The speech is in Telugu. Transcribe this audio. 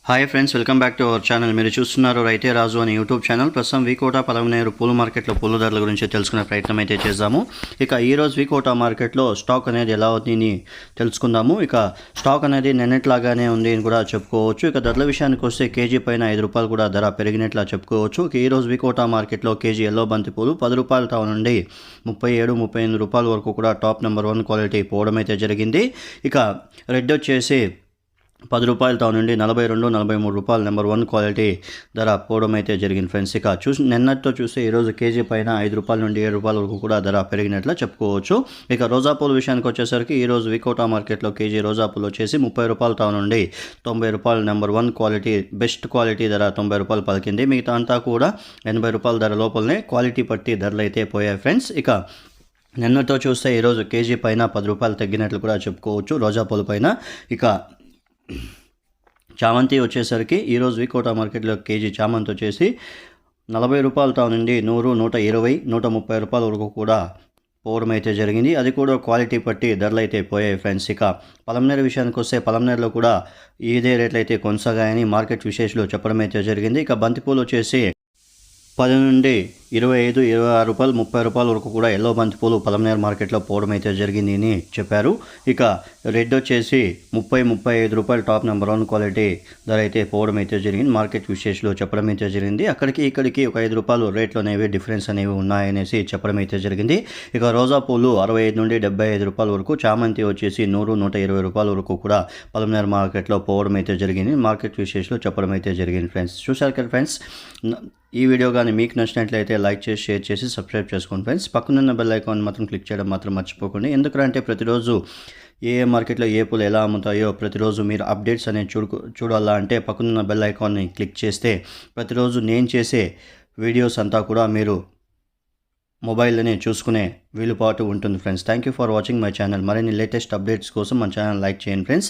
Hi friends, welcome back to our channel. మీరు చూస్తున్నారు రైతే రాజు అనే యూట్యూబ్ ఛానల్. ప్రస్తుతం వికోట పలమనేరు పూల మార్కెట్లో పూల ధరల గురించి తెలుసుకునే ప్రయత్నం అయితే చేద్దాము. ఇక ఈరోజు వికోట మార్కెట్లో స్టాక్ అనేది ఎలా అవుతుందని తెలుసుకుందాము. ఇక స్టాక్ అనేది నిన్నట్లాగానే ఉంది అని కూడా చెప్పుకోవచ్చు. ఇక ధరల విషయానికి వస్తే కేజీ పైన ₹5 కూడా ధర పెరిగినట్లా చెప్పుకోవచ్చు. ఇక ఈరోజు వికోట మార్కెట్లో కేజీ ఎల్లో బంతి పూలు ₹10 నుండి ₹37-38 వరకు కూడా టాప్ నెంబర్ 1 క్వాలిటీ పోవడం అయితే జరిగింది. ఇక రెడ్ వచ్చేసి ₹10 నుండి ₹42-43 నెంబర్ 1 క్వాలిటీ ధర పోవడం అయితే జరిగింది ఫ్రెండ్స్. ఇక నిన్నటితో చూస్తే ఈరోజు కేజీ పైన ₹5 నుండి ₹7 వరకు కూడా ధర పెరిగినట్లు చెప్పుకోవచ్చు. ఇక రోజా పూల విషయానికి వచ్చేసరికి ఈరోజు వికోట మార్కెట్లో కేజీ రోజా పూలు వచ్చేసి ₹30 నుండి ₹90 నెంబర్ 1 క్వాలిటీ బెస్ట్ క్వాలిటీ ధర ₹90 పలికింది. మిగతా అంతా కూడా ₹80 ధర లోపలనే క్వాలిటీ పట్టి ధరలు అయితే పోయాయి ఫ్రెండ్స్. ఇక నిన్నతో చూస్తే ఈరోజు కేజీ పైన ₹10 తగ్గినట్లు కూడా చెప్పుకోవచ్చు రోజా పూల పైన. ఇక చామంతి వచ్చేసరికి ఈరోజు వికోట మార్కెట్లో కేజీ చామంతి వచ్చేసి ₹40 నుండి ₹100, ₹120, ₹130 వరకు కూడా పోవడం అయితే జరిగింది. అది కూడా క్వాలిటీ పట్టి ధరలు అయితే పోయాయి ఫ్రెండ్స్. ఇక పలమనేరు విషయానికి వస్తే పలమనేరులో కూడా ఇదే రేట్లు అయితే కొనసాగాయని మార్కెట్ విశేషాలు చెప్పడం అయితే జరిగింది. ఇక బంతిపూలు వచ్చేసి 10 నుండి ₹25, ₹26, ₹30 వరకు కూడా ఎల్లో బంతిపూలు పలమనేరు మార్కెట్లో పోవడం అయితే జరిగింది అని చెప్పారు. ఇక రెడ్ వచ్చేసి ₹30-35 టాప్ నెంబర్ 1 క్వాలిటీ ధర అయితే పోవడం అయితే జరిగింది. మార్కెట్ విశేషాలు చెప్పడం అయితే జరిగింది. అక్కడికి ఇక్కడికి ఒక ₹5 రేట్లు అనేవి డిఫరెన్స్ అనేవి ఉన్నాయనేసి చెప్పడం అయితే జరిగింది. ఇక రోజా పూలు ₹65 నుండి ₹75 వరకు, చామంతి వచ్చేసి ₹100, ₹120 వరకు కూడా పలమనేరు మార్కెట్లో పోవడం అయితే జరిగింది. మార్కెట్ విశేషాలు చెప్పడం అయితే జరిగింది ఫ్రెండ్స్. చూశారు కదా ఫ్రెండ్స్, ఈ వీడియో కానీ మీకు నచ్చినట్లయితే లైక్ చేసి షేర్ చేసి సబ్స్క్రైబ్ చేసుకోండి ఫ్రెండ్స్. పక్కనున్న బెల్ ఐకాన్ మాత్రం క్లిక్ చేయడం మాత్రం మర్చిపోకండి. ఎందుకంటే ప్రతిరోజు ఏ మార్కెట్లో ఏ పూలు ఎలా అమ్ముతాయో ప్రతిరోజు మీరు అప్డేట్స్ అనేవి చూడాలా అంటే పక్కనున్న బెల్ ఐకాన్ని క్లిక్ చేస్తే ప్రతిరోజు నేను చేసే వీడియోస్ అంతా కూడా మీరు మొబైల్లోనే చూసుకునే వీలుపాటు ఉంటుంది friends. Thank you for watching my channel. మరిన్ని లేటెస్ట్ అప్డేట్స్ కోసం మన ఛానల్ లైక్ చేయండి ఫ్రెండ్స్.